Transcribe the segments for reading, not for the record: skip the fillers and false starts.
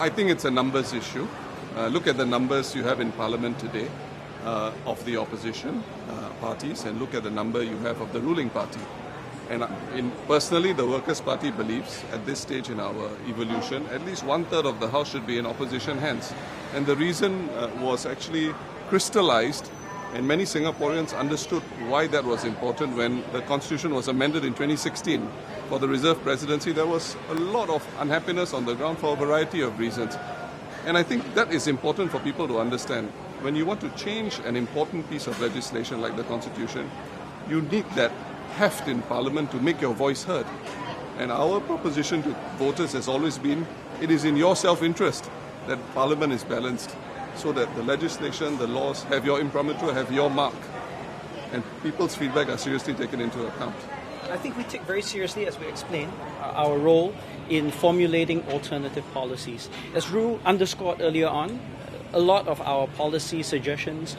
I think it's a numbers issue. Look at the numbers you have in Parliament today of the opposition parties and look at the number you have of the ruling party. And personally, the Workers' Party believes at this stage in our evolution, at least one-third of the House should be in opposition hands. And the reason was actually crystallized, and many Singaporeans understood why that was important when the Constitution was amended in 2016 for the Reserve Presidency. There was a lot of unhappiness on the ground for a variety of reasons. And I think that is important for people to understand. When you want to change an important piece of legislation like the Constitution, you need that heft in Parliament to make your voice heard. And our proposition to voters has always been, it is in your self-interest that Parliament is balanced so that the legislation, the laws have your imprimatur, have your mark. And people's feedback are seriously taken into account. I think we take very seriously, as we explained, our role in formulating alternative policies. As Ru underscored earlier on, a lot of our policy suggestions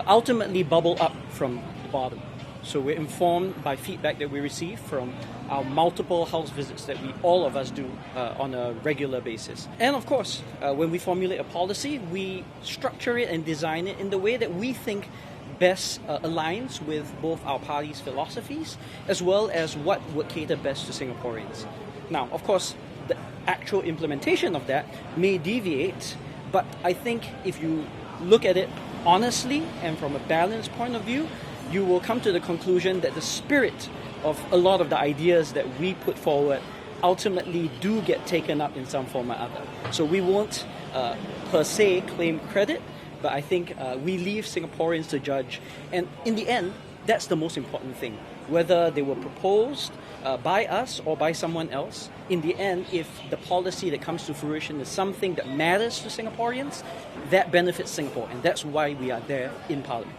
ultimately bubble up from the bottom. So we're informed by feedback that we receive from our multiple house visits that all of us do on a regular basis. And of course, when we formulate a policy, we structure it and design it in the way that we think best aligns with both our party's philosophies as well as what would cater best to Singaporeans. Now, of course, the actual implementation of that may deviate, but I think if you look at it honestly and from a balanced point of view, you will come to the conclusion that the spirit of a lot of the ideas that we put forward ultimately do get taken up in some form or other. So we won't per se claim credit, but I think we leave Singaporeans to judge. And in the end, that's the most important thing. Whether they were proposed by us or by someone else, in the end, if the policy that comes to fruition is something that matters to Singaporeans, that benefits Singapore. And that's why we are there in Parliament.